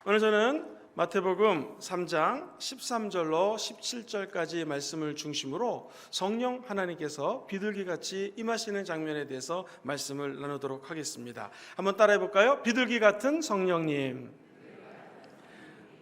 오늘 저는 마태복음 3장 13절로 17절까지 말씀을 중심으로 성령 하나님께서 비둘기같이 임하시는 장면에 대해서 말씀을 나누도록 하겠습니다. 한번 따라해 볼까요? 비둘기 같은 성령님.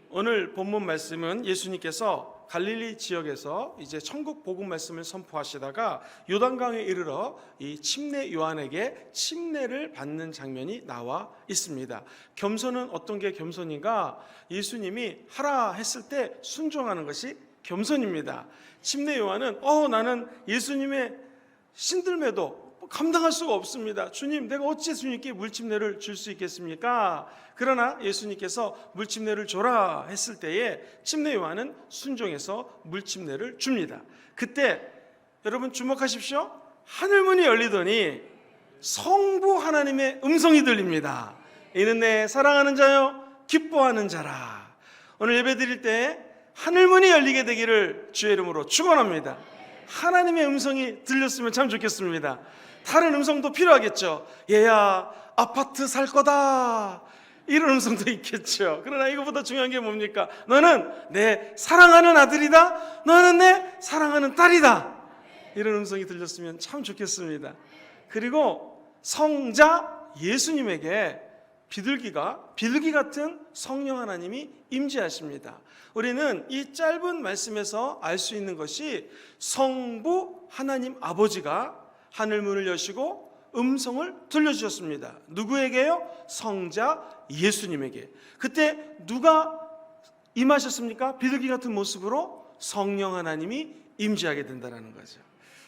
오늘 본문 말씀은 예수님께서 갈릴리 지역에서 이제 천국 복음 말씀을 선포하시다가 요단강에 이르러 이 침례 요한에게 침례를 받는 장면이 나와 있습니다. 겸손은 어떤 게 겸손인가? 예수님이 하라 했을 때 순종하는 것이 겸손입니다. 침례 요한은 나는 예수님의 신들매도 감당할 수가 없습니다. 주님, 내가 어찌 주님께 물침례를 줄 수 있겠습니까? 그러나 예수님께서 물침례를 줘라 했을 때에 침례 요한은 순종해서 물침례를 줍니다. 그때 여러분 주목하십시오. 하늘문이 열리더니 성부 하나님의 음성이 들립니다. 이는 내 사랑하는 자요 기뻐하는 자라. 오늘 예배 드릴 때 하늘문이 열리게 되기를 주의 이름으로 축원합니다. 하나님의 음성이 들렸으면 참 좋겠습니다. 다른 음성도 필요하겠죠. 얘야 아파트 살 거다, 이런 음성도 있겠죠. 그러나 이거보다 중요한 게 뭡니까? 너는 내 사랑하는 아들이다, 너는 내 사랑하는 딸이다, 이런 음성이 들렸으면 참 좋겠습니다. 그리고 성자 예수님에게 비둘기 같은 성령 하나님이 임재하십니다. 우리는 이 짧은 말씀에서 알 수 있는 것이 성부 하나님 아버지가 하늘문을 여시고 음성을 들려주셨습니다. 누구에게요? 성자 예수님에게. 그때 누가 임하셨습니까? 비둘기 같은 모습으로 성령 하나님이 임재하게 된다는 거죠.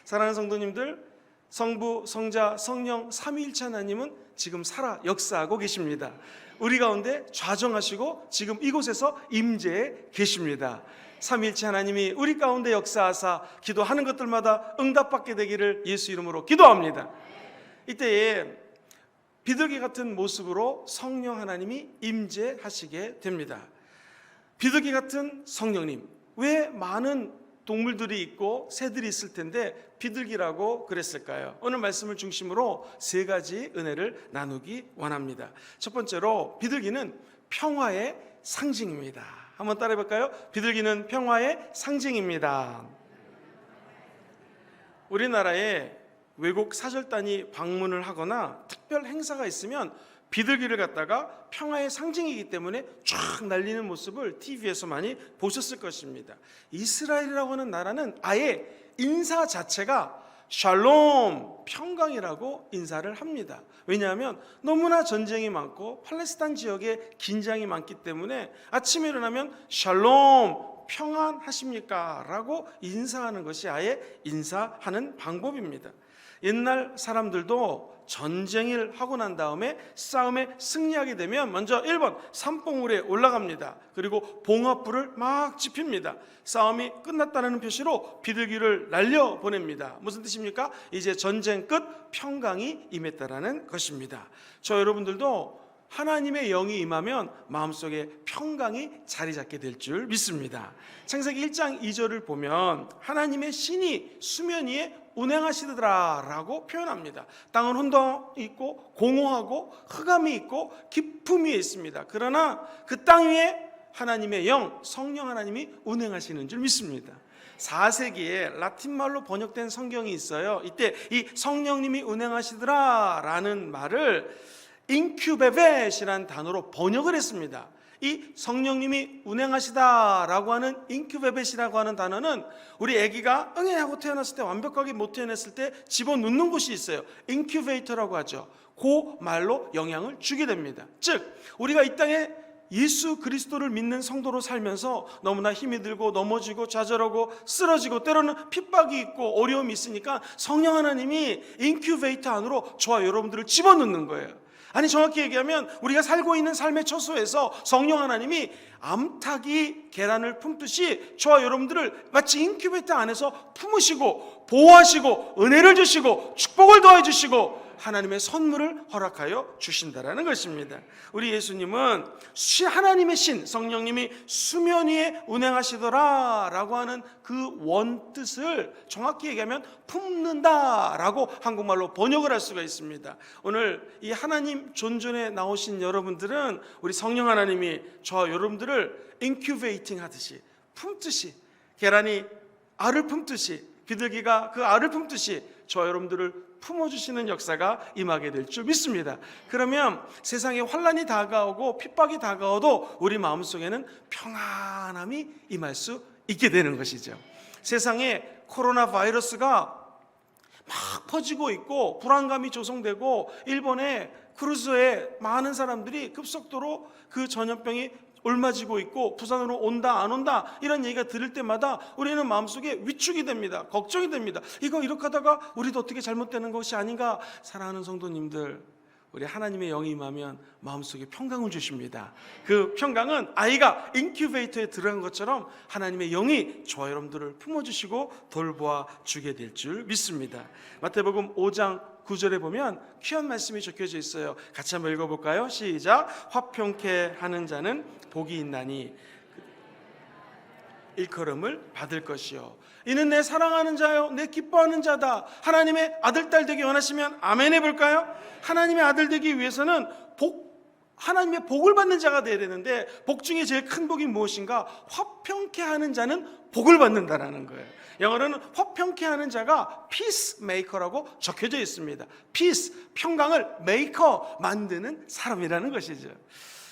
사랑하는 성도님들, 성부, 성자, 성령 삼위일체 하나님은 지금 살아 역사하고 계십니다. 우리 가운데 좌정하시고 지금 이곳에서 임재해 계십니다. 삼위일체 하나님이 우리 가운데 역사하사 기도하는 것들마다 응답받게 되기를 예수 이름으로 기도합니다. 이때에 비둘기 같은 모습으로 성령 하나님이 임재하시게 됩니다. 비둘기 같은 성령님, 왜 많은 동물들이 있고 새들이 있을 텐데 비둘기라고 그랬을까요? 오늘 말씀을 중심으로 세 가지 은혜를 나누기 원합니다. 첫 번째로 비둘기는 평화의 상징입니다. 한번 따라해 볼까요? 비둘기는 평화의 상징입니다. 우리나라에 외국 사절단이 방문을 하거나 특별 행사가 있으면 비둘기를 갖다가 평화의 상징이기 때문에 쫙 날리는 모습을 TV에서 많이 보셨을 것입니다. 이스라엘이라고 하는 나라는 아예 인사 자체가 샬롬, 평강이라고 인사를 합니다. 왜냐하면 너무나 전쟁이 많고 팔레스타인 지역에 긴장이 많기 때문에 아침에 일어나면 샬롬, 평안하십니까? 라고 인사하는 것이 아예 인사하는 방법입니다. 옛날 사람들도 전쟁을 하고 난 다음에 싸움에 승리하게 되면 먼저 1번 산봉우리에 올라갑니다. 그리고 봉화불을 막 지핍니다. 싸움이 끝났다는 표시로 비둘기를 날려보냅니다. 무슨 뜻입니까? 이제 전쟁 끝, 평강이 임했다라는 것입니다. 저 여러분들도 하나님의 영이 임하면 마음속에 평강이 자리 잡게 될 줄 믿습니다. 창세기 1장 2절을 보면 하나님의 신이 수면 위에 운행하시더라라고 표현합니다. 땅은 혼돈이 있고 공허하고 흑암이 있고 깊음 위에 있습니다. 그러나 그 땅 위에 하나님의 영, 성령 하나님이 운행하시는 줄 믿습니다. 4세기에 라틴말로 번역된 성경이 있어요. 이때 이 성령님이 운행하시더라라는 말을 인큐베벳이라는 단어로 번역을 했습니다. 이 성령님이 운행하시다라고 하는 인큐베벳이라고 하는 단어는 우리 아기가 응애 하고 태어났을 때 완벽하게 못 태어났을 때 집어넣는 곳이 있어요. 인큐베이터라고 하죠. 그 말로 영향을 주게 됩니다. 즉 우리가 이 땅에 예수 그리스도를 믿는 성도로 살면서 너무나 힘이 들고 넘어지고 좌절하고 쓰러지고 때로는 핍박이 있고 어려움이 있으니까 성령 하나님이 인큐베이터 안으로 저와 여러분들을 집어넣는 거예요. 아니 정확히 얘기하면 우리가 살고 있는 삶의 처소에서 성령 하나님이 암탉이 계란을 품듯이 저와 여러분들을 마치 인큐베이터 안에서 품으시고 보호하시고 은혜를 주시고 축복을 더해 주시고 하나님의 선물을 허락하여 주신다라는 것입니다. 우리 예수님은 하나님의 신 성령님이 수면 위에 운행하시더라 라고 하는 그 원뜻을 정확히 얘기하면 품는다 라고 한국말로 번역을 할 수가 있습니다. 오늘 이 하나님 존존에 나오신 여러분들은 우리 성령 하나님이 저와 여러분들을 인큐베이팅 하듯이 품듯이, 계란이 알을 품듯이, 비둘기가 그 알을 품듯이 저와 여러분들을 품어주시는 역사가 임하게 될 줄 믿습니다. 그러면 세상에 환난이 다가오고 핍박이 다가와도 우리 마음속에는 평안함이 임할 수 있게 되는 것이죠. 세상에 코로나 바이러스가 막 퍼지고 있고 불안감이 조성되고 일본의 크루즈에 많은 사람들이 급속도로 그 전염병이 옮아지고 있고 부산으로 온다 안 온다 이런 얘기가 들을 때마다 우리는 마음속에 위축이 됩니다. 걱정이 됩니다. 이렇게 하다가 우리도 어떻게 잘못되는 것이 아닌가. 사랑하는 성도님들, 우리 하나님의 영이 임하면 마음속에 평강을 주십니다. 그 평강은 아이가 인큐베이터에 들어간 것처럼 하나님의 영이 저와 여러분들을 품어주시고 돌보아 주게 될 줄 믿습니다. 마태복음 5장 9절에 보면 귀한 말씀이 적혀져 있어요. 같이 한번 읽어볼까요? 시작. 화평케 하는 자는 복이 있나니 일컬음을 받을 것이요 이는 내 사랑하는 자요 내 기뻐하는 자다. 하나님의 아들 딸 되기 원하시면 아멘 해볼까요? 하나님의 아들 되기 위해서는 하나님의 복을 받는 자가 되어야 되는데 복 중에 제일 큰 복이 무엇인가? 화평케 하는 자는 복을 받는다라는 거예요. 영어로는 화평케 하는 자가 peacemaker라고 적혀져 있습니다. peace, 평강을 maker, 만드는 사람이라는 것이죠.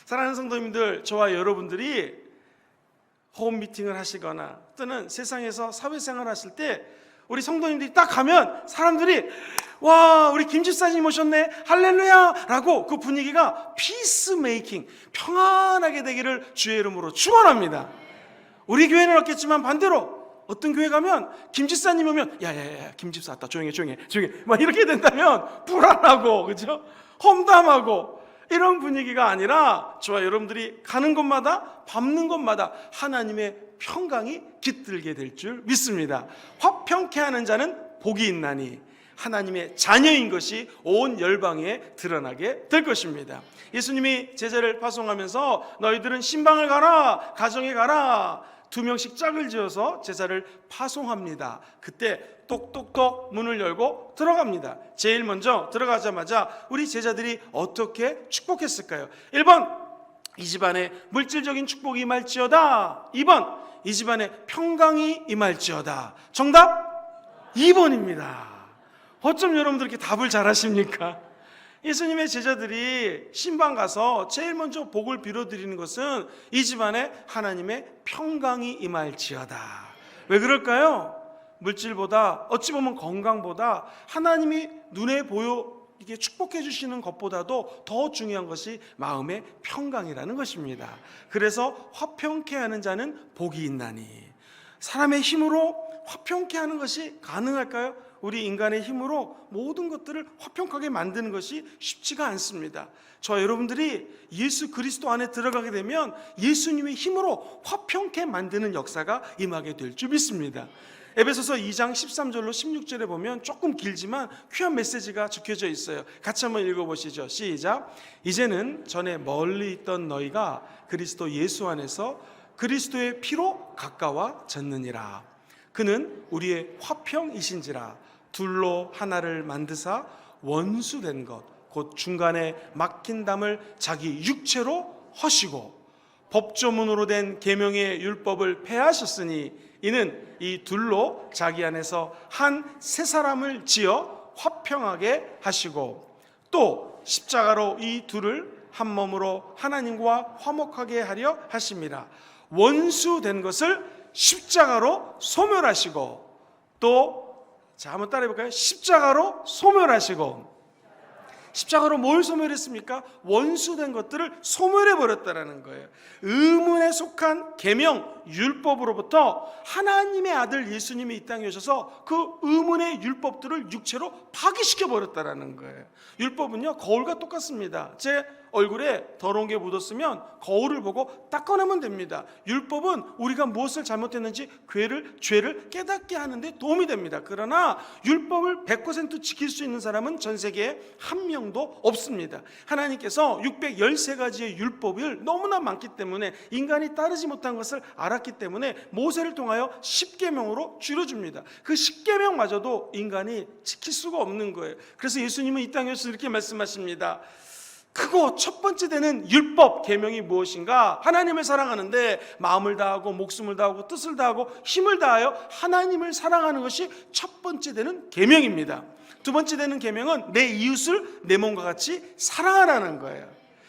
사랑하는 성도님들, 저와 여러분들이 홈 미팅을 하시거나 또는 세상에서 사회생활 하실 때 우리 성도님들이 딱 가면 사람들이 와 우리 김 집사님 오셨네 할렐루야 라고 그 분위기가 피스메이킹, 평안하게 되기를 주의 이름으로 축원합니다. 우리 교회는 없겠지만 반대로 어떤 교회 가면 김 집사님 오면 야야야 김 집사 왔다 조용해 막 이렇게 된다면 불안하고 그죠? 험담하고 이런 분위기가 아니라 저와 여러분들이 가는 곳마다 밟는 곳마다 하나님의 평강이 깃들게 될 줄 믿습니다. 화평케 하는 자는 복이 있나니 하나님의 자녀인 것이 온 열방에 드러나게 될 것입니다. 예수님이 제자를 파송하면서 너희들은 신방을 가라 가정에 가라 2명씩 짝을 지어서 제자를 파송합니다. 그때 똑똑똑 문을 열고 들어갑니다. 제일 먼저 들어가자마자 우리 제자들이 어떻게 축복했을까요? 1번 이 집안에 물질적인 축복이 임할지어다. 2번 이 집안에 평강이 임할지어다. 정답 2번입니다. 어쩜 여러분들 이렇게 답을 잘하십니까? 예수님의 제자들이 신방 가서 제일 먼저 복을 빌어드리는 것은 이 집안에 하나님의 평강이 임할지어다. 왜 그럴까요? 물질보다 어찌 보면 건강보다 하나님이 눈에 보여 이게 축복해 주시는 것보다도 더 중요한 것이 마음의 평강이라는 것입니다. 그래서 화평케 하는 자는 복이 있나니. 사람의 힘으로 화평케 하는 것이 가능할까요? 우리 인간의 힘으로 모든 것들을 화평하게 만드는 것이 쉽지가 않습니다. 저 여러분들이 예수 그리스도 안에 들어가게 되면 예수님의 힘으로 화평케 만드는 역사가 임하게 될 줄 믿습니다. 에베소서 2장 13절로 16절에 보면 조금 길지만 귀한 메시지가 적혀져 있어요. 같이 한번 읽어보시죠. 시작. 이제는 전에 멀리 있던 너희가 그리스도 예수 안에서 그리스도의 피로 가까워졌느니라. 그는 우리의 화평이신지라. 둘로 하나를 만드사 원수된 것 곧 중간에 막힌 담을 자기 육체로 허시고 법조문으로 된 계명의 율법을 폐하셨으니 이는 이 둘로 자기 안에서 한 새 사람을 지어 화평하게 하시고 또 십자가로 이 둘을 한 몸으로 하나님과 화목하게 하려 하심이라. 원수된 것을 십자가로 소멸하시고 또 자 한번 따라해 볼까요? 십자가로 소멸하시고. 십자가로 뭘 소멸했습니까? 원수된 것들을 소멸해 버렸다라는 거예요. 의문에 속한 계명 율법으로부터 하나님의 아들 예수님이 이 땅에 오셔서 그 의문의 율법들을 육체로 파기시켜 버렸다라는 거예요. 율법은요 거울과 똑같습니다. 제 얼굴에 더러운 게 묻었으면 거울을 보고 닦아내면 됩니다. 율법은 우리가 무엇을 잘못했는지 죄를 깨닫게 하는데 도움이 됩니다. 그러나 율법을 100% 지킬 수 있는 사람은 전 세계에 한 명도 없습니다. 하나님께서 613가지의 율법을 너무나 많기 때문에 인간이 따르지 못한 것을 알았기 때문에 모세를 통하여 10계명으로 줄여줍니다. 그 10계명마저도 인간이 지킬 수가 없는 거예요. 그래서 예수님은 이 땅에서 이렇게 말씀하십니다. 크고 첫 번째 되는 율법 계명이 무엇인가? 하나님을 사랑하는데 마음을 다하고 목숨을 다하고 뜻을 다하고 힘을 다하여 하나님을 사랑하는 것이 첫 번째 되는 계명입니다. 두 번째 되는 계명은 내 이웃을 내 몸과 같이 사랑하라는 거예요.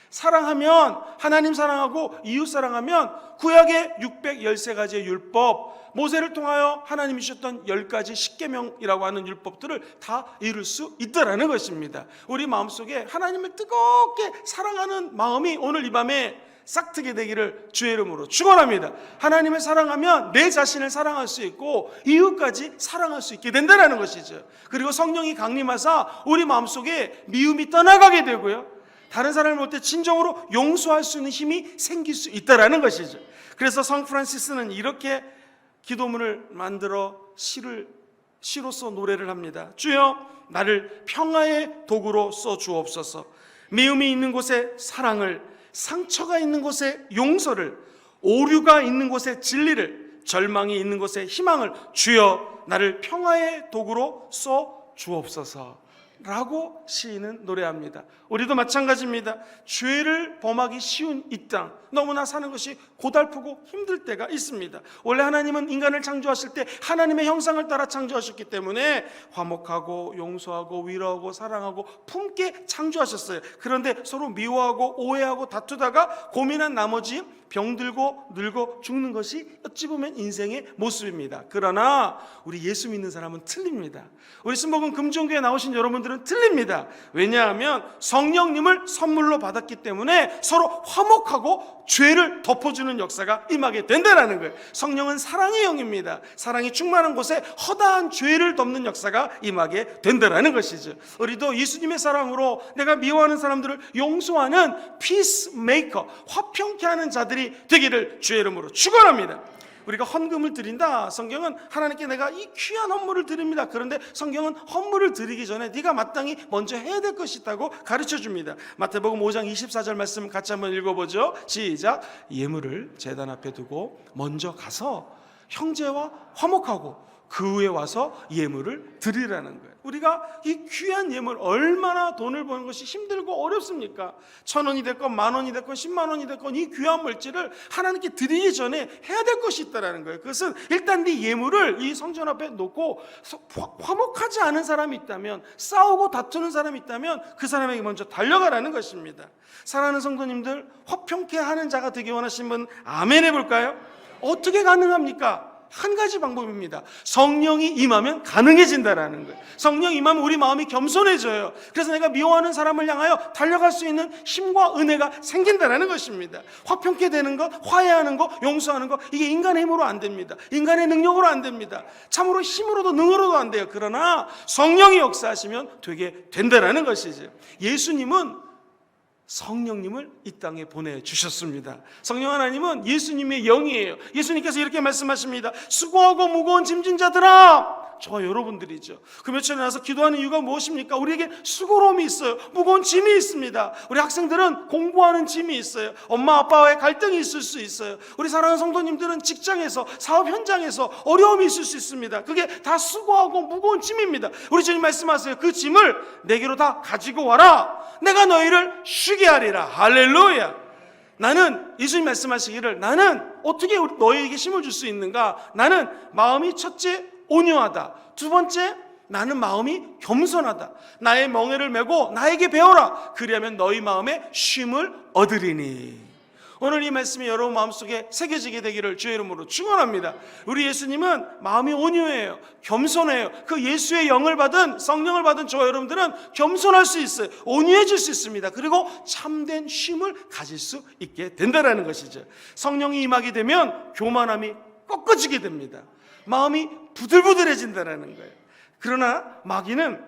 사랑하면, 하나님 사랑하고 이웃 사랑하면 구약의 613가지의 율법, 모세를 통하여 하나님이 주셨던 10가지 10계명이라고 하는 율법들을 다 이룰 수 있다라는 것입니다. 우리 마음속에 하나님을 뜨겁게 사랑하는 마음이 오늘 이 밤에 싹트게 되기를 주의 이름으로 축원합니다. 하나님을 사랑하면 내 자신을 사랑할 수 있고 이웃까지 사랑할 수 있게 된다는 것이죠. 그리고 성령이 강림하사 우리 마음속에 미움이 떠나가게 되고요, 다른 사람을 볼 때 진정으로 용서할 수 있는 힘이 생길 수 있다는 것이죠. 그래서 성 프란시스는 이렇게 기도문을 만들어 시로써 노래를 합니다. 주여, 나를 평화의 도구로 써 주옵소서. 미움이 있는 곳에 사랑을, 상처가 있는 곳에 용서를, 오류가 있는 곳에 진리를, 절망이 있는 곳에 희망을, 주여 나를 평화의 도구로 써 주옵소서 라고 시인은 노래합니다. 우리도 마찬가지입니다. 죄를 범하기 쉬운 이 땅, 너무나 사는 것이 고달프고 힘들 때가 있습니다. 원래 하나님은 인간을 창조하실 때 하나님의 형상을 따라 창조하셨기 때문에 화목하고 용서하고 위로하고 사랑하고 품게 창조하셨어요. 그런데 서로 미워하고 오해하고 다투다가 고민한 나머지 병들고 늙어 죽는 것이 어찌 보면 인생의 모습입니다. 그러나 우리 예수 믿는 사람은 틀립니다. 우리 신복음 금종교에 나오신 여러분들은 틀립니다. 왜냐하면 성령님을 선물로 받았기 때문에 서로 화목하고 죄를 덮어주는 역사가 임하게 된다는 거예요. 성령은 사랑의 영입니다. 사랑이 충만한 곳에 허다한 죄를 덮는 역사가 임하게 된다는 것이죠. 우리도 예수님의 사랑으로 내가 미워하는 사람들을 용서하는 피스메이커, 화평케 하는 자들이 되기를 주의 이름으로 축원합니다. 우리가 헌금을 드린다. 성경은 하나님께 내가 이 귀한 헌물을 드립니다. 그런데 성경은 헌물을 드리기 전에 네가 마땅히 먼저 해야 될 것이 있다고 가르쳐 줍니다. 마태복음 5장 24절 말씀 같이 한번 읽어보죠. 시작. 예물을 제단 앞에 두고 먼저 가서 형제와 화목하고 그 후에 와서 예물을 드리라는 거예요. 우리가 이 귀한 예물, 얼마나 돈을 버는 것이 힘들고 어렵습니까? 1,000원이 됐건 10,000원이 됐건 10만 원이 됐건 이 귀한 물질을 하나님께 드리기 전에 해야 될 것이 있다는 거예요. 그것은 일단 네 예물을 이 성전 앞에 놓고 화목하지 않은 사람이 있다면, 싸우고 다투는 사람이 있다면 그 사람에게 먼저 달려가라는 것입니다. 사랑하는 성도님들, 화평케 하는 자가 되기 원하시는 분 아멘 해볼까요? 어떻게 가능합니까? 한 가지 방법입니다. 성령이 임하면 가능해진다라는 거예요. 성령이 임하면 우리 마음이 겸손해져요. 그래서 내가 미워하는 사람을 향하여 달려갈 수 있는 힘과 은혜가 생긴다라는 것입니다. 화평케 되는 것, 화해하는 것, 용서하는 것, 이게 인간의 힘으로 안 됩니다. 인간의 능력으로 안 됩니다. 참으로 힘으로도 능으로도 안 돼요. 그러나 성령이 역사하시면 되게 된다라는 것이죠. 예수님은 성령님을 이 땅에 보내주셨습니다. 성령 하나님은 예수님의 영이에요. 예수님께서 이렇게 말씀하십니다. 수고하고 무거운 짐진 자들아, 저와 여러분들이죠. 그 며칠 나서 기도하는 이유가 무엇입니까? 우리에게 수고로움이 있어요. 무거운 짐이 있습니다. 우리 학생들은 공부하는 짐이 있어요. 엄마 아빠와의 갈등이 있을 수 있어요. 우리 사랑하는 성도님들은 직장에서, 사업 현장에서 어려움이 있을 수 있습니다. 그게 다 수고하고 무거운 짐입니다. 우리 주님 말씀하세요. 그 짐을 내게로 다 가지고 와라. 내가 너희를 쉬게 하리라. 할렐루야. 나는, 예수님 말씀하시기를, 나는 어떻게 너희에게 힘을 줄 수 있는가? 나는 마음이 첫째 온유하다. 두 번째, 나는 마음이 겸손하다. 나의 멍에를 메고 나에게 배워라. 그리하면 너희 마음에 쉼을 얻으리니. 오늘 이 말씀이 여러분 마음속에 새겨지게 되기를 주의 이름으로 축원합니다. 우리 예수님은 마음이 온유해요. 겸손해요. 그 예수의 영을 받은, 성령을 받은 저와 여러분들은 겸손할 수 있어요. 온유해질 수 있습니다. 그리고 참된 쉼을 가질 수 있게 된다는 것이죠. 성령이 임하게 되면 교만함이 꺾어지게 됩니다. 마음이 부들부들해진다는 거예요. 그러나 마귀는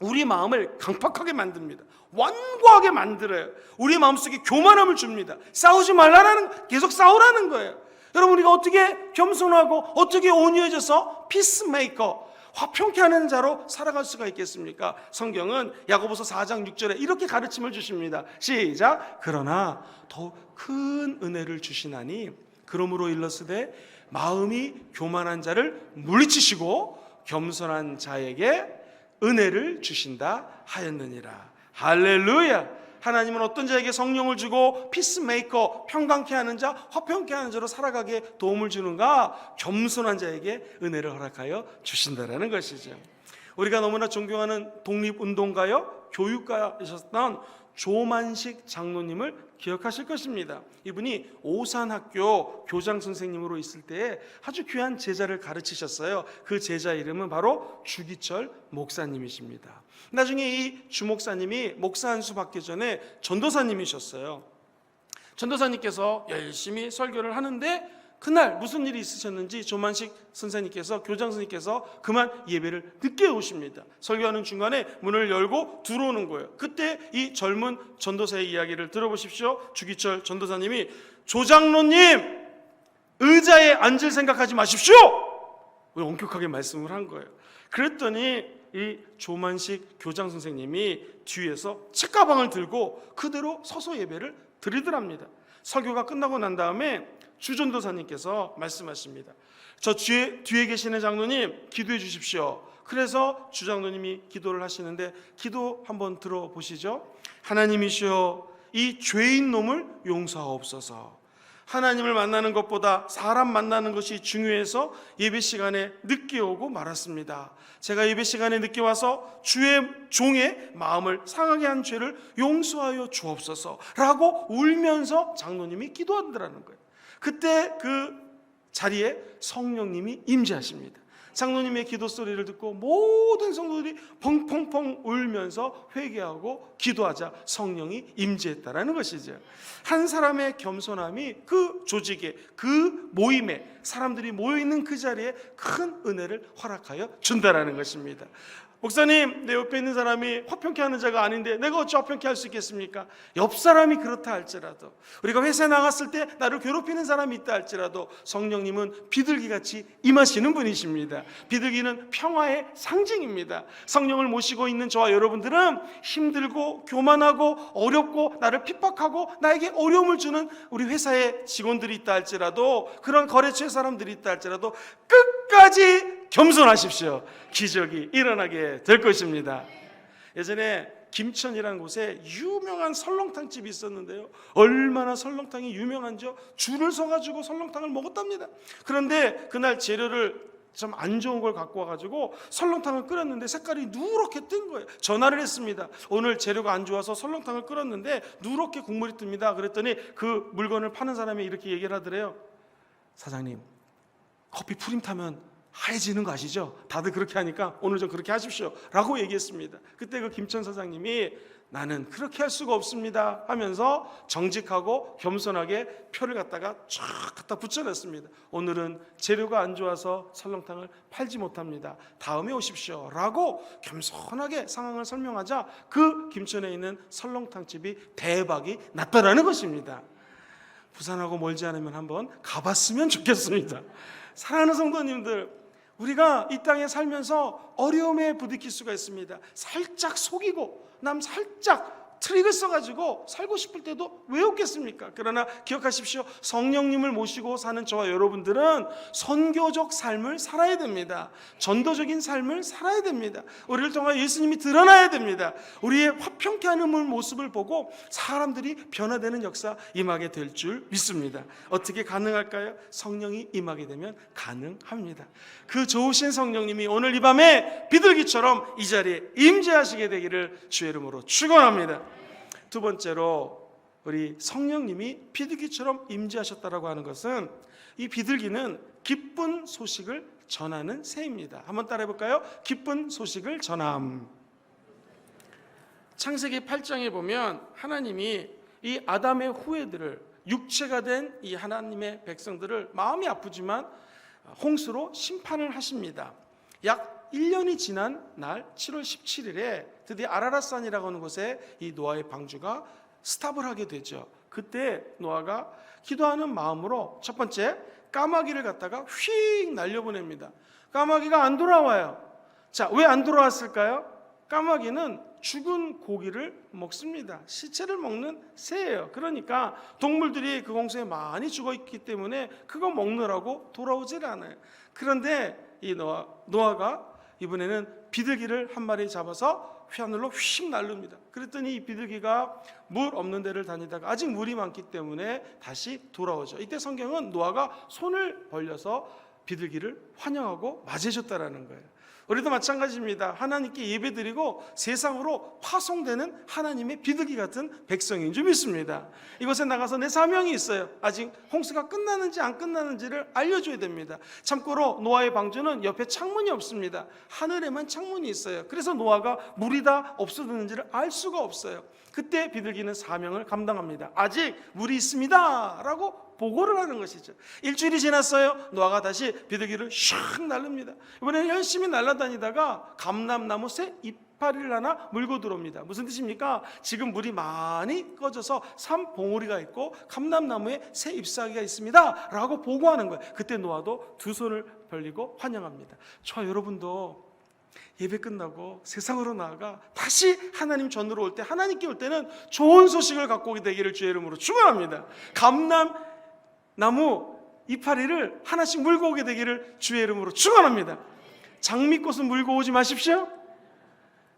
우리 마음을 강팍하게 만듭니다. 완고하게 만들어요. 우리 마음속에 교만함을 줍니다. 싸우지 말라는, 계속 싸우라는 거예요. 여러분, 우리가 어떻게 겸손하고 어떻게 온유해져서 피스메이커, 화평케 하는 자로 살아갈 수가 있겠습니까? 성경은 야고보서 4장 6절에 이렇게 가르침을 주십니다. 시작. 그러나 더 큰 은혜를 주시나니 그러므로 일러스되 마음이 교만한 자를 물리치시고 겸손한 자에게 은혜를 주신다 하였느니라. 할렐루야. 하나님은 어떤 자에게 성령을 주고 피스메이커, 평강케 하는 자, 화평케 하는 자로 살아가게 도움을 주는가? 겸손한 자에게 은혜를 허락하여 주신다라는 것이죠. 우리가 너무나 존경하는 독립운동가요, 교육가이셨던 조만식 장로님을 기억하실 것입니다. 이분이 오산학교 교장 선생님으로 있을 때에 아주 귀한 제자를 가르치셨어요. 그 제자 이름은 바로 주기철 목사님이십니다. 나중에 이 주 목사님이 목사 한 수 받기 전에 전도사님이셨어요. 전도사님께서 열심히 설교를 하는데 그날 무슨 일이 있으셨는지 조만식 선생님께서, 교장 선생님께서 그만 예배를 늦게 오십니다. 설교하는 중간에 문을 열고 들어오는 거예요. 그때 이 젊은 전도사의 이야기를 들어보십시오. 주기철 전도사님이 조장로님 의자에 앉을 생각하지 마십시오, 엄격하게 말씀을 한 거예요. 그랬더니 이 조만식 교장 선생님이 뒤에서 책가방을 들고 그대로 서서 예배를 드리더랍니다. 설교가 끝나고 난 다음에 주전도사님께서 말씀하십니다. 저 뒤에 계시는 장로님 기도해 주십시오. 그래서 주장로님이 기도를 하시는데 기도 한번 들어보시죠. 하나님이시여, 이 죄인 놈을 용서하옵소서. 하나님을 만나는 것보다 사람 만나는 것이 중요해서 예배 시간에 늦게 오고 말았습니다. 제가 예배 시간에 늦게 와서 주의 종의 마음을 상하게 한 죄를 용서하여 주옵소서 라고 울면서 장로님이 기도한다는 거예요. 그때 그 자리에 성령님이 임재하십니다. 장로님의 기도 소리를 듣고 모든 성도들이 펑펑펑 울면서 회개하고 기도하자 성령이 임재했다라는 것이죠. 한 사람의 겸손함이 그 조직에, 그 모임에, 사람들이 모여있는 그 자리에 큰 은혜를 허락하여 준다라는 것입니다. 목사님, 내 옆에 있는 사람이 화평케 하는 자가 아닌데 내가 어찌 화평케 할 수 있겠습니까? 옆 사람이 그렇다 할지라도, 우리가 회사에 나갔을 때 나를 괴롭히는 사람이 있다 할지라도 성령님은 비둘기같이 임하시는 분이십니다. 비둘기는 평화의 상징입니다. 성령을 모시고 있는 저와 여러분들은 힘들고 교만하고 어렵고 나를 핍박하고 나에게 어려움을 주는 우리 회사의 직원들이 있다 할지라도, 그런 거래처의 사람들이 있다 할지라도 끝까지 겸손하십시오. 기적이 일어나게 될 것입니다. 예전에 김천이라는 곳에 유명한 설렁탕집이 있었는데요, 얼마나 설렁탕이 유명한지요? 줄을 서가지고 설렁탕을 먹었답니다. 그런데 그날 재료를 좀 안 좋은 걸 갖고 와가지고 설렁탕을 끓였는데 색깔이 누렇게 뜬 거예요. 전화를 했습니다. 오늘 재료가 안 좋아서 설렁탕을 끓였는데 누렇게 국물이 뜹니다. 그랬더니 그 물건을 파는 사람이 이렇게 얘기를 하더래요. 사장님, 커피 프림 타면 하얘지는 거 아시죠? 다들 그렇게 하니까 오늘 좀 그렇게 하십시오 라고 얘기했습니다. 그때 그 김천 사장님이 나는 그렇게 할 수가 없습니다 하면서 정직하고 겸손하게 표를 갖다가 쫙 갖다 붙여냈습니다. 오늘은 재료가 안 좋아서 설렁탕을 팔지 못합니다. 다음에 오십시오 라고 겸손하게 상황을 설명하자 그 김천에 있는 설렁탕집이 대박이 났다라는 것입니다. 부산하고 멀지 않으면 한번 가봤으면 좋겠습니다. 사랑하는 성도님들, 우리가 이 땅에 살면서 어려움에 부딪힐 수가 있습니다. 살짝 속이고 남 살짝 트릭을 써가지고 살고 싶을 때도 왜 없겠습니까? 그러나 기억하십시오. 성령님을 모시고 사는 저와 여러분들은 선교적 삶을 살아야 됩니다. 전도적인 삶을 살아야 됩니다. 우리를 통하여 예수님이 드러나야 됩니다. 우리의 화평케 하는 모습을 보고 사람들이 변화되는 역사 임하게 될 줄 믿습니다. 어떻게 가능할까요? 성령이 임하게 되면 가능합니다. 그 좋으신 성령님이 오늘 이 밤에 비둘기처럼 이 자리에 임재하시게 되기를 주의 이름으로 축원합니다. 두 번째로, 우리 성령님이 비둘기처럼 임재하셨다라고 하는 것은, 이 비둘기는 기쁜 소식을 전하는 새입니다. 한번 따라해 볼까요? 기쁜 소식을 전함. 창세기 8장에 보면 하나님이 이 아담의 후예들을, 육체가 된 이 하나님의 백성들을 마음이 아프지만 홍수로 심판을 하십니다. 약 1년이 지난 날 7월 17일에 드디어 아라랏산이라고 하는 곳에 이 노아의 방주가 스탑을 하게 되죠. 그때 노아가 기도하는 마음으로 첫 번째, 까마귀를 갖다가 휙 날려보냅니다. 까마귀가 안 돌아와요. 자, 왜 안 돌아왔을까요? 까마귀는 죽은 고기를 먹습니다. 시체를 먹는 새예요. 그러니까 동물들이 그 홍수에 많이 죽어 있기 때문에 그거 먹느라고 돌아오질 않아요. 그런데 이 노아가 이번에는 비둘기를 한 마리 잡아서 하늘로 휙 날릅니다. 그랬더니 이 비둘기가 물 없는 데를 다니다가 아직 물이 많기 때문에 다시 돌아오죠. 이때 성경은 노아가 손을 벌려서 비둘기를 환영하고 맞이해줬다라는 거예요. 우리도 마찬가지입니다. 하나님께 예배드리고 세상으로 파송되는 하나님의 비둘기 같은 백성인 줄 믿습니다. 이곳에 나가서 내 사명이 있어요. 아직 홍수가 끝나는지 안 끝나는지를 알려줘야 됩니다. 참고로 노아의 방주는 옆에 창문이 없습니다. 하늘에만 창문이 있어요. 그래서 노아가 물이 다 없어졌는지를 알 수가 없어요. 그때 비둘기는 사명을 감당합니다. 아직 물이 있습니다 라고 보고를 하는 것이죠. 일주일이 지났어요. 노아가 다시 비둘기를 샥 날릅니다. 이번에는 열심히 날아다니다가 감람나무 새 이파리를 하나 물고 들어옵니다. 무슨 뜻입니까? 지금 물이 많이 꺼져서 산봉우리가 있고 감람나무에 새 잎사귀가 있습니다 라고 보고하는 거예요. 그때 노아도 두 손을 벌리고 환영합니다. 저와 여러분도 예배 끝나고 세상으로 나아가 다시 하나님 전으로 올 때, 하나님께 올 때는 좋은 소식을 갖고 오게 되기를 주의 이름으로 축원합니다. 감람나무 이파리를 하나씩 물고 오게 되기를 주의 이름으로 축원합니다. 장미꽃은 물고 오지 마십시오.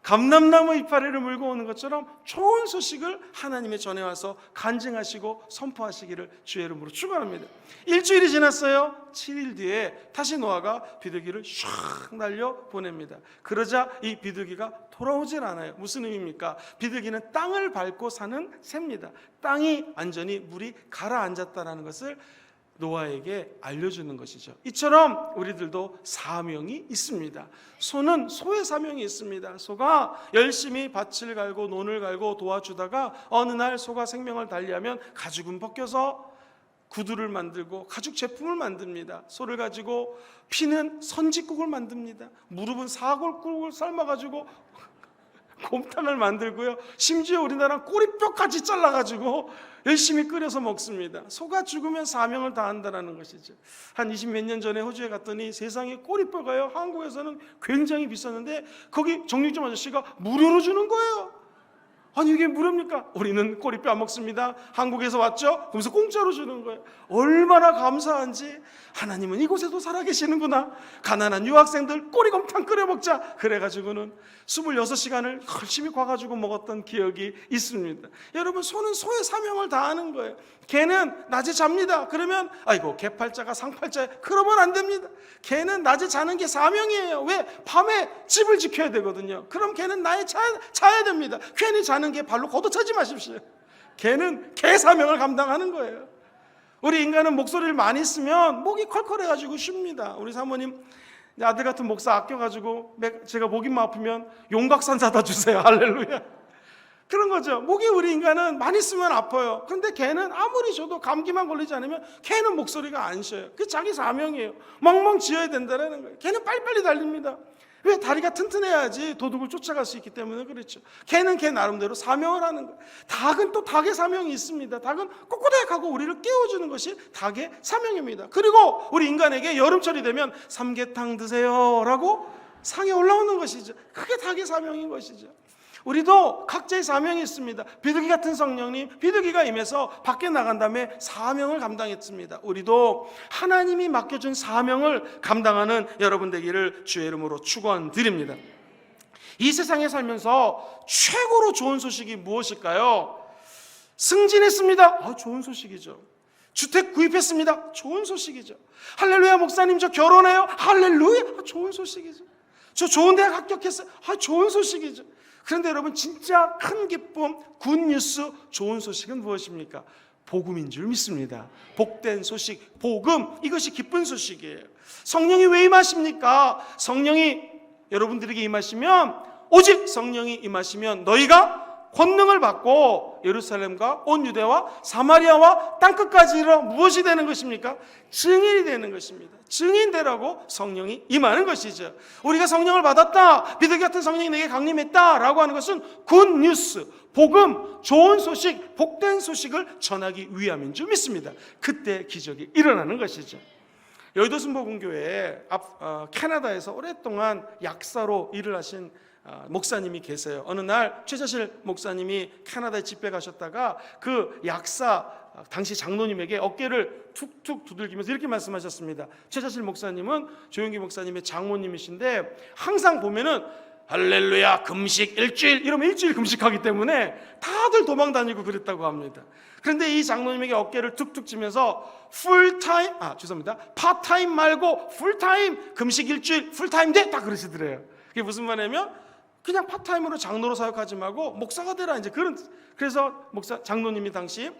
감람나무 이파리를 물고 오는 것처럼 좋은 소식을 하나님의 전에 와서 간증하시고 선포하시기를 주의 이름으로 축원합니다. 일주일이 지났어요. 7일 뒤에 다시 노아가 비둘기를 샥 날려 보냅니다. 그러자 이 비둘기가 돌아오질 않아요. 무슨 의미입니까? 비둘기는 땅을 밟고 사는 새입니다. 땅이 완전히 물이 가라앉았다는 것을 노아에게 알려주는 것이죠. 이처럼 우리들도 사명이 있습니다. 소는 소의 사명이 있습니다. 소가 열심히 밭을 갈고 논을 갈고 도와주다가 어느 날 소가 생명을 달리하면 가죽은 벗겨서 구두를 만들고 가죽 제품을 만듭니다. 소를 가지고 피는 선짓국을 만듭니다. 무릎은 사골국을 삶아가지고 곰탕을 만들고요. 심지어 우리나라는 꼬리뼈까지 잘라가지고 열심히 끓여서 먹습니다. 소가 죽으면 사명을 다한다는 것이죠. 한 20몇 년 전에 호주에 갔더니 세상에 꼬리뼈가요, 한국에서는 굉장히 비쌌는데 거기 정육점 아저씨가 무료로 주는 거예요. 아니 이게 무료입니까? 우리는 꼬리뼈 안 먹습니다. 한국에서 왔죠? 그러면서 공짜로 주는 거예요. 얼마나 감사한지. 하나님은 이곳에도 살아계시는구나. 가난한 유학생들 꼬리곰탕 끓여 먹자. 그래가지고는 26시간을 열심히 과가지고 먹었던 기억이 있습니다. 여러분, 소는 소의 사명을 다하는 거예요. 개는 낮에 잡니다. 그러면 아이고 개팔자가 상팔자에, 그러면 안 됩니다. 개는 낮에 자는 게 사명이에요. 왜? 밤에 집을 지켜야 되거든요. 그럼 개는 낮에 자야 됩니다. 괜히 자는 게 발로 걷어차지 마십시오. 개는 개 사명을 감당하는 거예요. 우리 인간은 목소리를 많이 쓰면 목이 컬컬해가지고 쉽니다. 우리 사모님 아들 같은 목사 아껴가지고 제가 목이만 아프면 용각산 사다 주세요. 할렐루야. 그런 거죠. 목이 우리 인간은 많이 쓰면 아파요. 그런데 개는 아무리 줘도 감기만 걸리지 않으면 개는 목소리가 안 쉬어요. 그게 자기 사명이에요. 멍멍 지어야 된다는 거예요. 개는 빨리빨리 달립니다. 왜? 다리가 튼튼해야지 도둑을 쫓아갈 수 있기 때문에 그렇죠. 개는 개 나름대로 사명을 하는 거예요. 닭은 또 닭의 사명이 있습니다. 닭은 꼬꼬닥하고 우리를 깨워주는 것이 닭의 사명입니다. 그리고 우리 인간에게 여름철이 되면 삼계탕 드세요 라고 상에 올라오는 것이죠. 그게 닭의 사명인 것이죠. 우리도 각자의 사명이 있습니다. 비둘기 같은 성령님, 비둘기가 임해서 밖에 나간 다음에 사명을 감당했습니다. 우리도 하나님이 맡겨준 사명을 감당하는 여러분 되기를 주의 이름으로 축원드립니다. 이 세상에 살면서 최고로 좋은 소식이 무엇일까요? 승진했습니다. 좋은 소식이죠. 주택 구입했습니다. 좋은 소식이죠. 할렐루야, 목사님 저 결혼해요. 할렐루야, 좋은 소식이죠. 저 좋은 대학 합격했어요. 좋은 소식이죠. 그런데 여러분, 진짜 큰 기쁨, 굿뉴스, 좋은 소식은 무엇입니까? 복음인 줄 믿습니다. 복된 소식, 복음, 이것이 기쁜 소식이에요. 성령이 왜 임하십니까? 성령이 여러분들에게 임하시면, 오직 성령이 임하시면 너희가 권능을 받고 예루살렘과 온 유대와 사마리아와 땅끝까지 이르러 무엇이 되는 것입니까? 증인이 되는 것입니다. 증인되라고 성령이 임하는 것이죠. 우리가 성령을 받았다, 비둘기 같은 성령이 내게 강림했다라고 하는 것은 굿뉴스, 복음, 좋은 소식, 복된 소식을 전하기 위함인 줄 믿습니다. 그때 기적이 일어나는 것이죠. 여의도 순복음교회에 캐나다에서 오랫동안 약사로 일을 하신 목사님이 계세요. 어느 날 최자실 목사님이 캐나다에 집회 가셨다가 그 약사 당시 장로님에게 어깨를 툭툭 두들기면서 이렇게 말씀하셨습니다. 최자실 목사님은 조용기 목사님의 장모님이신데 항상 보면은 할렐루야 금식 일주일 이러면 일주일 금식하기 때문에 다들 도망다니고 그랬다고 합니다. 그런데 이 장로님에게 어깨를 툭툭 치면서 파타임 말고 풀타임 금식 일주일 풀타임 돼 딱 그러시더래요. 그게 무슨 말이냐면 그냥 파타임으로 장로로 사역하지 말고 목사가 되라 이제 그래서 장로님이 당시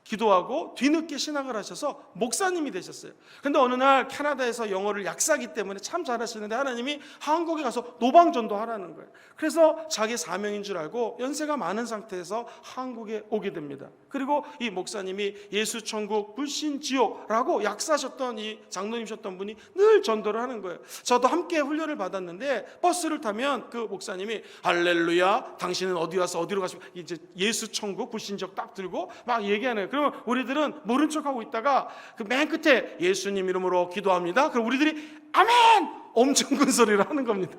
기도하고 뒤늦게 신학을 하셔서 목사님이 되셨어요. 그런데 어느 날 캐나다에서 영어를 약사기 때문에 참 잘하시는데 하나님이 한국에 가서 노방전도 하라는 거예요. 그래서 자기 사명인 줄 알고 연세가 많은 상태에서 한국에 오게 됩니다. 그리고 이 목사님이 예수 천국 불신 지옥라고 약사셨던 이 장로님이셨던 분이 늘 전도를 하는 거예요. 저도 함께 훈련을 받았는데 버스를 타면 그 목사님이 할렐루야 당신은 어디 와서 어디로 가시면 이제 예수 천국 불신 지옥 딱 들고 막 얘기하는 거예요. 그러면 우리들은 모른 척하고 있다가 그 맨 끝에 예수님 이름으로 기도합니다. 그럼 우리들이 아멘! 엄청 큰 소리를 하는 겁니다.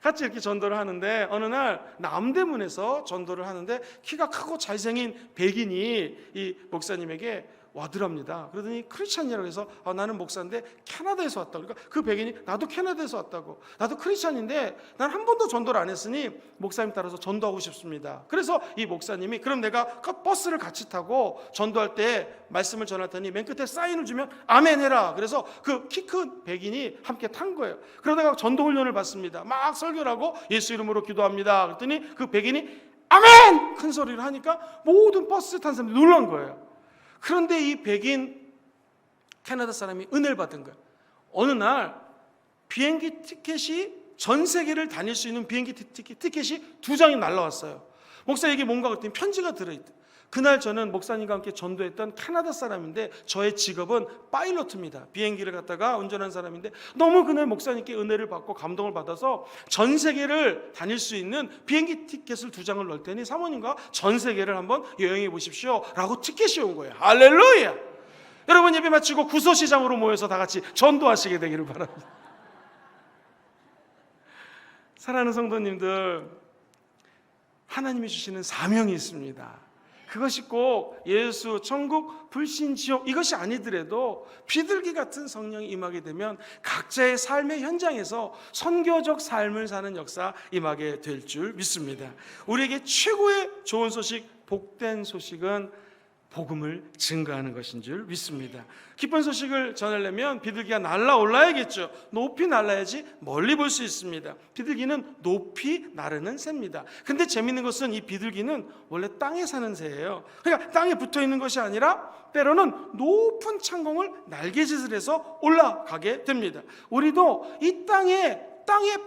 같이 이렇게 전도를 하는데 어느 날 남대문에서 전도를 하는데 키가 크고 잘생긴 백인이 이 목사님에게 와더랍니다. 그러더니 크리스찬이라고 해서 나는 목사인데 캐나다에서 왔다고. 그러니까 그 백인이 나도 캐나다에서 왔다고. 나도 크리스찬인데 난 한 번도 전도를 안 했으니 목사님 따라서 전도하고 싶습니다. 그래서 이 목사님이 그럼 내가 버스를 같이 타고 전도할 때 말씀을 전할 테니 맨 끝에 사인을 주면 아멘 해라. 그래서 그 키 큰 백인이 함께 탄 거예요. 그러다가 전도 훈련을 받습니다. 막 설교를 하고 예수 이름으로 기도합니다. 그랬더니 그 백인이 아멘! 큰 소리를 하니까 모든 버스 탄 사람들이 놀란 거예요. 그런데 이 백인 캐나다 사람이 은혜를 받은 거예요. 어느 날 비행기 티켓이 전 세계를 다닐 수 있는 비행기 티켓이 2장이 날라왔어요. 목사에게 뭔가 그랬더니 편지가 들어있대. 그날 저는 목사님과 함께 전도했던 캐나다 사람인데 저의 직업은 파일럿입니다. 비행기를 갖다가 운전한 사람인데 너무 그날 목사님께 은혜를 받고 감동을 받아서 전 세계를 다닐 수 있는 비행기 티켓을 2장을 넣을 테니 사모님과 전 세계를 한번 여행해 보십시오 라고 티켓이 온 거예요. 할렐루야! 여러분 예배 마치고 구소시장으로 모여서 다 같이 전도하시게 되기를 바랍니다. 사랑하는 성도님들, 하나님이 주시는 사명이 있습니다. 그것이 꼭 예수, 천국, 불신, 지옥 이것이 아니더라도 비둘기 같은 성령이 임하게 되면 각자의 삶의 현장에서 선교적 삶을 사는 역사 임하게 될 줄 믿습니다. 우리에게 최고의 좋은 소식, 복된 소식은 복음을 증거하는 것인 줄 믿습니다. 기쁜 소식을 전하려면 비둘기가 날아올라야겠죠. 높이 날아야지 멀리 볼 수 있습니다. 비둘기는 높이 나르는 새입니다. 근데 재밌는 것은 이 비둘기는 원래 땅에 사는 새예요. 그러니까 땅에 붙어 있는 것이 아니라 때로는 높은 창공을 날개짓을 해서 올라가게 됩니다. 우리도 이 땅에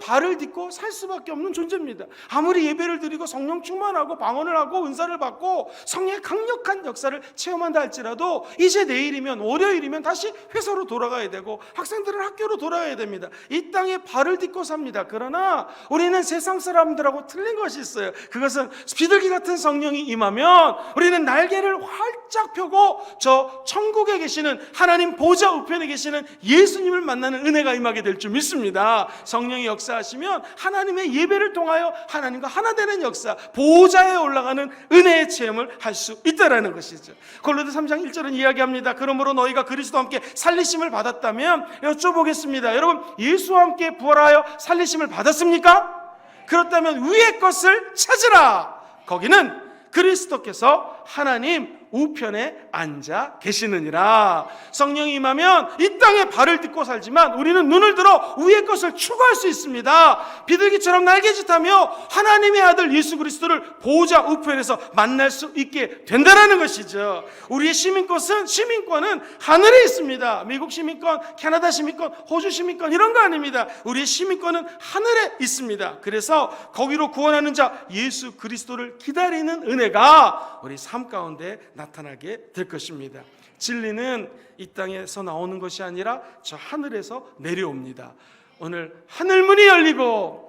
발을 딛고 살 수밖에 없는 존재입니다. 아무리 예배를 드리고 성령 충만하고 방언을 하고 은사를 받고 성령의 강력한 역사를 체험한다 할지라도 이제 내일이면 월요일이면 다시 회사로 돌아가야 되고 학생들은 학교로 돌아가야 됩니다. 이 땅에 발을 딛고 삽니다. 그러나 우리는 세상 사람들하고 틀린 것이 있어요. 그것은 비둘기 같은 성령이 임하면 우리는 날개를 활짝 펴고 저 천국에 계시는 하나님 보좌 우편에 계시는 예수님을 만나는 은혜가 임하게 될 줄 믿습니다. 성령이 역사하시면 하나님의 예배를 통하여 하나님과 하나 되는 역사, 보좌에 올라가는 은혜의 체험을 할 수 있다라는 것이죠. 골로새 3장 1절은 이야기합니다. 그러므로 너희가 그리스도와 함께 살리심을 받았다면 여쭤보겠습니다. 여러분 예수와 함께 부활하여 살리심을 받았습니까? 그렇다면 위의 것을 찾으라. 거기는 그리스도께서 하나님 우편에 앉아 계시느니라. 성령이 임하면 이 땅에 발을 딛고 살지만 우리는 눈을 들어 위의 것을 추구할 수 있습니다. 비둘기처럼 날개짓하며 하나님의 아들 예수 그리스도를 보호자 우편에서 만날 수 있게 된다는 것이죠. 우리의 시민권은 하늘에 있습니다. 미국 시민권, 캐나다 시민권, 호주 시민권 이런 거 아닙니다. 우리의 시민권은 하늘에 있습니다. 그래서 거기로 구원하는 자 예수 그리스도를 기다리는 은혜가 우리 삶 가운데 나타나게 될 것입니다. 진리는 이 땅에서 나오는 것이 아니라 저 하늘에서 내려옵니다. 오늘 하늘문이 열리고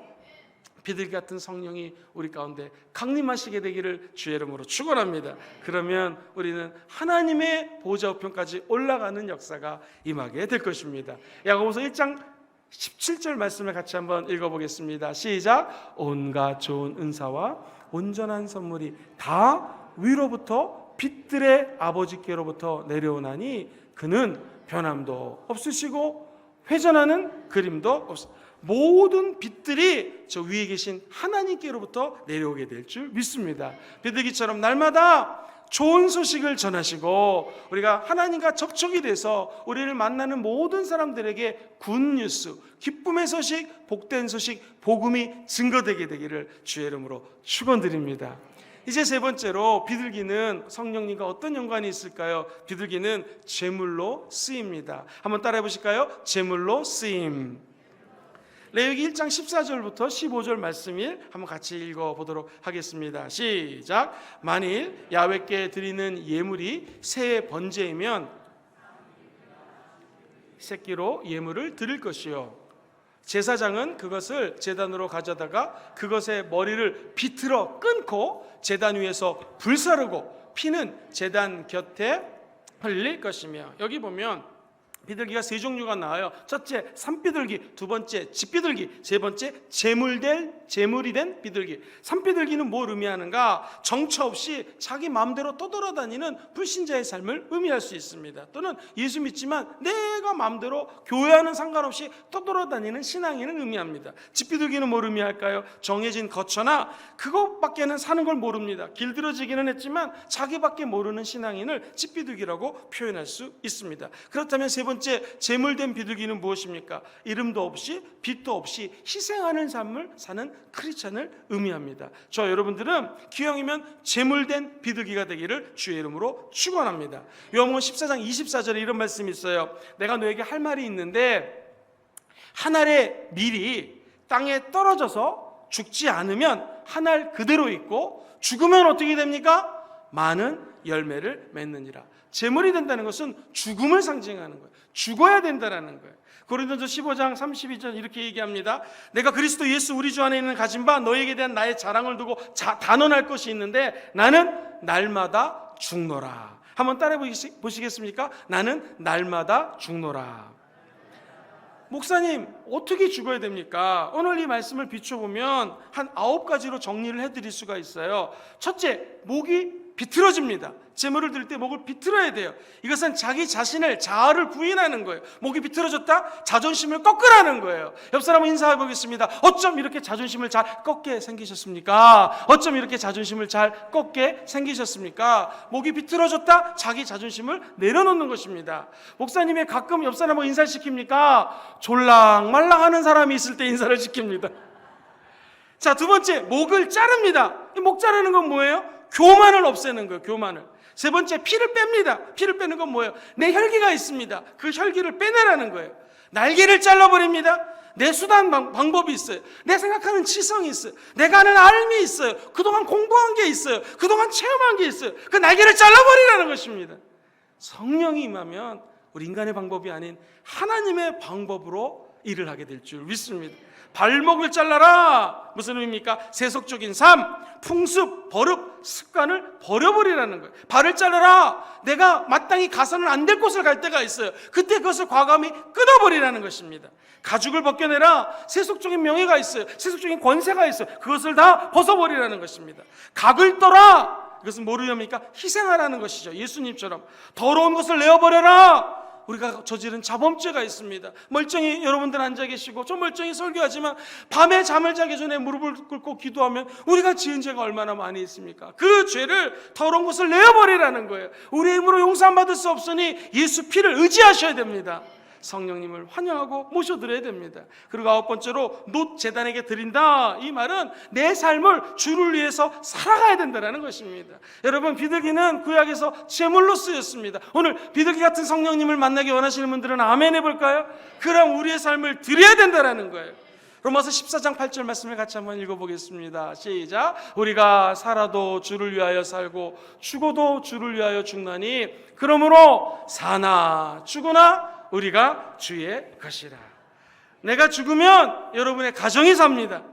비둘기 같은 성령이 우리 가운데 강림하시게 되기를 주의 이름으로 축원합니다. 그러면 우리는 하나님의 보좌 우편까지 올라가는 역사가 임하게 될 것입니다. 야고보서 1장 17절 말씀을 같이 한번 읽어보겠습니다. 시작. 온갖 좋은 은사와 온전한 선물이 다 위로부터 빛들의 아버지께로부터 내려오나니 그는 변함도 없으시고 회전하는 그림도 없으시고 모든 빛들이 저 위에 계신 하나님께로부터 내려오게 될 줄 믿습니다. 비둘기처럼 날마다 좋은 소식을 전하시고 우리가 하나님과 접촉이 돼서 우리를 만나는 모든 사람들에게 굿뉴스, 기쁨의 소식, 복된 소식, 복음이 증거되게 되기를 주의 이름으로 축원드립니다. 이제 세 번째로 비둘기는 성령님과 어떤 연관이 있을까요? 비둘기는 제물로 쓰입니다. 한번 따라해 보실까요? 제물로 쓰임. 레위기 1장 14절부터 15절 말씀을 한번 같이 읽어보도록 하겠습니다. 시작. 만일 야훼께 드리는 예물이 새의 번제이면 새끼로 예물을 드릴 것이요 제사장은 그것을 제단으로 가져다가 그것의 머리를 비틀어 끊고 제단 위에서 불사르고 피는 제단 곁에 흘릴 것이며, 여기 보면 비둘기가 세 종류가 나와요. 첫째 산비둘기, 두 번째 집비둘기, 세 번째 제물이 된 비둘기. 산비둘기는 뭘 의미하는가? 정처 없이 자기 마음대로 떠돌아다니는 불신자의 삶을 의미할 수 있습니다. 또는 예수 믿지만 내가 마음대로 교회와는 상관없이 떠돌아다니는 신앙인을 의미합니다. 집비둘기는 뭘 의미할까요? 정해진 거처나 그것밖에는 사는 걸 모릅니다. 길들여지기는 했지만 자기밖에 모르는 신앙인을 집비둘기라고 표현할 수 있습니다. 그렇다면 세 번째 제물된 비둘기는 무엇입니까? 이름도 없이 빛도 없이 희생하는 삶을 사는 크리스찬을 의미합니다. 저 여러분들은 기왕이면 제물된 비둘기가 되기를 주의 이름으로 축원합니다. 요한복음 14장 24절에 이런 말씀이 있어요. 내가 너에게 할 말이 있는데 한 알의 밀이 땅에 떨어져서 죽지 않으면 한 알 그대로 있고 죽으면 어떻게 됩니까? 많은 열매를 맺느니라. 제물이 된다는 것은 죽음을 상징하는 거예요. 죽어야 된다는 거예요. 고린도서 15장 32절 이렇게 얘기합니다. 내가 그리스도 예수 우리 주 안에 있는 가진 바 너에게 대한 나의 자랑을 두고 단언할 것이 있는데 나는 날마다 죽노라. 한번 따라해 보시겠습니까? 나는 날마다 죽노라. 목사님 어떻게 죽어야 됩니까? 오늘 이 말씀을 비춰보면 한 9가지로 정리를 해드릴 수가 있어요. 첫째, 목이 비틀어집니다. 제물을 드릴 때 목을 비틀어야 돼요. 이것은 자기 자신을, 자아를 부인하는 거예요. 목이 비틀어졌다? 자존심을 꺾으라는 거예요. 옆 사람을 인사해 보겠습니다. 어쩜 이렇게 자존심을 잘 꺾게 생기셨습니까? 어쩜 이렇게 자존심을 잘 꺾게 생기셨습니까? 목이 비틀어졌다? 자기 자존심을 내려놓는 것입니다. 목사님이 가끔 옆 사람을 인사를 시킵니까? 졸랑말랑하는 사람이 있을 때 인사를 시킵니다. 자, 두 번째, 목을 자릅니다. 이 목 자르는 건 뭐예요? 교만을 없애는 거예요. 교만을. 세 번째, 피를 뺍니다. 피를 빼는 건 뭐예요? 내 혈기가 있습니다. 그 혈기를 빼내라는 거예요. 날개를 잘라버립니다. 내 수단 방법이 있어요. 내 생각하는 지성이 있어요. 내가 아는 알미 있어요. 그동안 공부한 게 있어요. 그동안 체험한 게 있어요. 그 날개를 잘라버리라는 것입니다. 성령이 임하면 우리 인간의 방법이 아닌 하나님의 방법으로 일을 하게 될 줄 믿습니다. 발목을 잘라라. 무슨 의미입니까? 세속적인 삶, 풍습, 버릇, 습관을 버려버리라는 거예요. 발을 잘라라. 내가 마땅히 가서는 안 될 곳을 갈 때가 있어요. 그때 그것을 과감히 끊어버리라는 것입니다. 가죽을 벗겨내라. 세속적인 명예가 있어요. 세속적인 권세가 있어요. 그것을 다 벗어버리라는 것입니다. 각을 떠라. 이것은 뭐를 의미합니까? 희생하라는 것이죠. 예수님처럼 더러운 것을 내어버려라. 우리가 저지른 자범죄가 있습니다. 멀쩡히 여러분들 앉아 계시고 좀 멀쩡히 설교하지만 밤에 잠을 자기 전에 무릎을 꿇고 기도하면 우리가 지은 죄가 얼마나 많이 있습니까? 그 죄를 더러운 것을 내어버리라는 거예요. 우리의 힘으로 용서받을 수 없으니 예수 피를 의지하셔야 됩니다. 성령님을 환영하고 모셔드려야 됩니다. 그리고 9번째로 놋 제단에게 드린다. 이 말은 내 삶을 주를 위해서 살아가야 된다는 것입니다. 여러분, 비둘기는 구약에서 제물로 쓰였습니다. 오늘 비둘기 같은 성령님을 만나기 원하시는 분들은 아멘 해볼까요? 그럼 우리의 삶을 드려야 된다는 거예요. 로마서 14장 8절 말씀을 같이 한번 읽어보겠습니다. 시작. 우리가 살아도 주를 위하여 살고 죽어도 주를 위하여 죽나니 그러므로 사나 죽으나 우리가 주의 것이라. 내가 죽으면 여러분의 가정이 삽니다.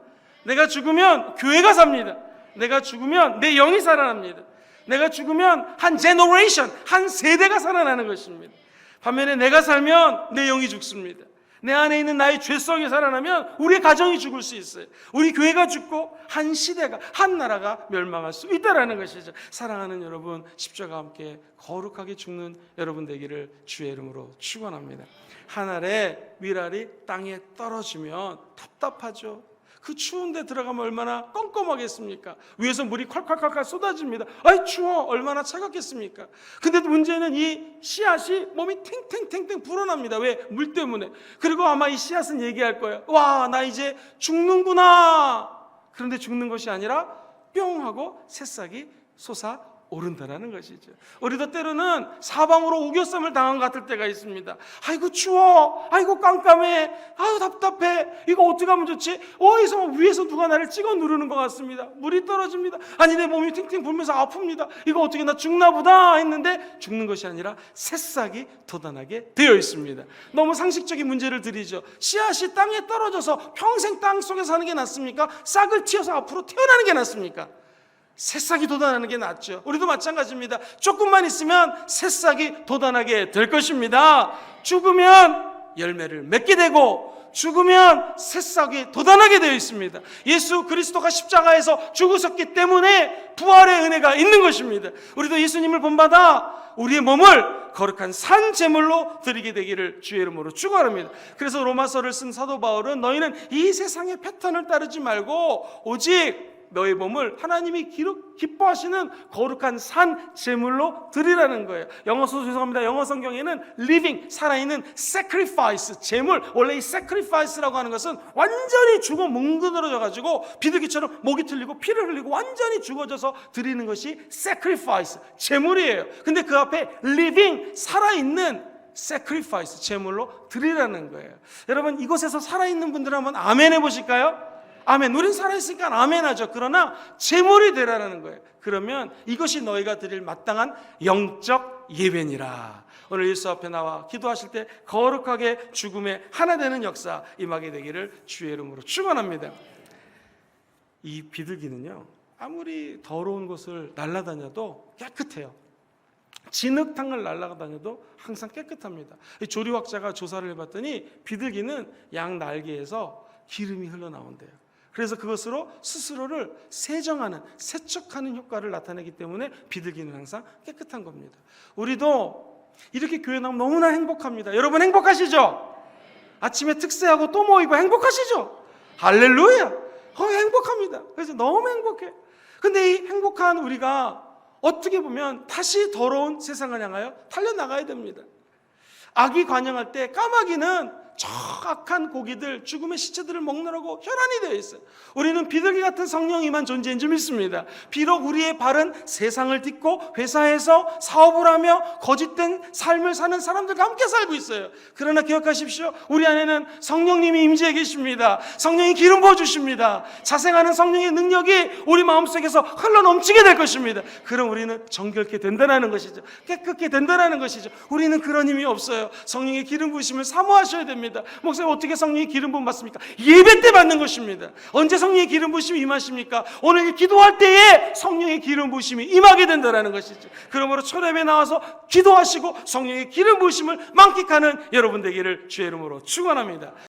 내가 죽으면 교회가 삽니다. 내가 죽으면 내 영이 살아납니다. 내가 죽으면 한 제너레이션, 한 세대가 살아나는 것입니다. 반면에 내가 살면 내 영이 죽습니다. 내 안에 있는 나의 죄성이 살아나면 우리 가정이 죽을 수 있어요. 우리 교회가 죽고 한 시대가, 한 나라가 멸망할 수 있다는 것이죠. 사랑하는 여러분, 십자가와 함께 거룩하게 죽는 여러분 되기를 주의 이름으로 축원합니다. 한 알의 밀알이 땅에 떨어지면 답답하죠. 그 추운 데 들어가면 얼마나 껌껌하겠습니까? 위에서 물이 콸콸콸콸 쏟아집니다. 아이 추워, 얼마나 차갑겠습니까? 근데 문제는 이 씨앗이 몸이 탱탱탱탱 불어납니다. 왜? 물 때문에. 그리고 아마 이 씨앗은 얘기할 거예요. 와, 나 이제 죽는구나. 그런데 죽는 것이 아니라 뿅 하고 새싹이 솟아오른다라는 것이죠. 우리도 때로는 사방으로 우겨쌈을 당한 것 같을 때가 있습니다. 아이고 추워, 아이고 깜깜해, 아유 답답해, 이거 어떻게 하면 좋지? 어디서 위에서 누가 나를 찍어 누르는 것 같습니다. 물이 떨어집니다. 아니 내 몸이 팅팅 불면서 아픕니다. 이거 어떻게 나 죽나 보다 했는데 죽는 것이 아니라 새싹이 돋아나게 되어 있습니다. 너무 상식적인 문제를 드리죠. 씨앗이 땅에 떨어져서 평생 땅 속에 사는 게 낫습니까? 싹을 틔어서 앞으로 태어나는 게 낫습니까? 새싹이 돋아나는 게 낫죠. 우리도 마찬가지입니다. 조금만 있으면 새싹이 돋아나게 될 것입니다. 죽으면 열매를 맺게 되고 죽으면 새싹이 돋아나게 되어 있습니다. 예수 그리스도가 십자가에서 죽으셨기 때문에 부활의 은혜가 있는 것입니다. 우리도 예수님을 본받아 우리의 몸을 거룩한 산 제물로 드리게 되기를 주의 이름으로 축원합니다. 그래서 로마서를 쓴 사도 바울은 너희는 이 세상의 패턴을 따르지 말고 오직 너의 몸을 하나님이 기뻐하시는 거룩한 산 제물로 드리라는 거예요. 영어 성경에는 living, 살아있는 sacrifice, 제물. 원래 이 sacrifice라고 하는 것은 완전히 죽어 뭉그러져 가지고 비둘기처럼 목이 틀리고 피를 흘리고 완전히 죽어져서 드리는 것이 sacrifice, 제물이에요. 근데 그 앞에 living, 살아있는 sacrifice, 제물로 드리라는 거예요. 여러분, 이곳에서 살아있는 분들 한번 아멘 해보실까요? 아멘. 우린 살아있으니까 아멘 하죠. 그러나 제물이 되라는 거예요. 그러면 이것이 너희가 드릴 마땅한 영적 예배니라. 오늘 예수 앞에 나와 기도하실 때 거룩하게 죽음에 하나 되는 역사 임하게 되기를 주의 이름으로 축원합니다. 이 비둘기는요, 아무리 더러운 곳을 날아다녀도 깨끗해요. 진흙탕을 날아다녀도 항상 깨끗합니다. 조리학자가 조사를 해봤더니 비둘기는 양 날개에서 기름이 흘러나온대요. 그래서 그것으로 스스로를 세정하는, 세척하는 효과를 나타내기 때문에 비둘기는 항상 깨끗한 겁니다. 우리도 이렇게 교회 나오면 너무나 행복합니다. 여러분 행복하시죠? 아침에 특세하고 또 모이고 행복하시죠? 할렐루야! 행복합니다. 그래서 너무 행복해. 근데 이 행복한 우리가 어떻게 보면 다시 더러운 세상을 향하여 달려나가야 됩니다. 아기 관영할 때 까마귀는 저 악한 고기들, 죽음의 시체들을 먹느라고 혈안이 되어 있어요. 우리는 비둘기 같은 성령이만 존재인 줄 믿습니다. 비록 우리의 발은 세상을 딛고 회사에서 사업을 하며 거짓된 삶을 사는 사람들과 함께 살고 있어요. 그러나 기억하십시오. 우리 안에는 성령님이 임재해 계십니다. 성령이 기름 부어주십니다. 자생하는 성령의 능력이 우리 마음속에서 흘러넘치게 될 것입니다. 그럼 우리는 정결케 된다는 것이죠. 깨끗게 된다는 것이죠. 우리는 그런 힘이 없어요. 성령의 기름 부으심을 사모하셔야 됩니다. 목사님, 어떻게 성령의 기름 부음 받습니까? 예배 때 받는 것입니다. 언제 성령의 기름 부으심이 임하십니까? 오늘 기도할 때에 성령의 기름 부으심이 임하게 된다는 것이죠. 그러므로 초대에 나와서 기도하시고 성령의 기름 부으심을 만끽하는 여러분 되기를 주의 이름으로 축원합니다.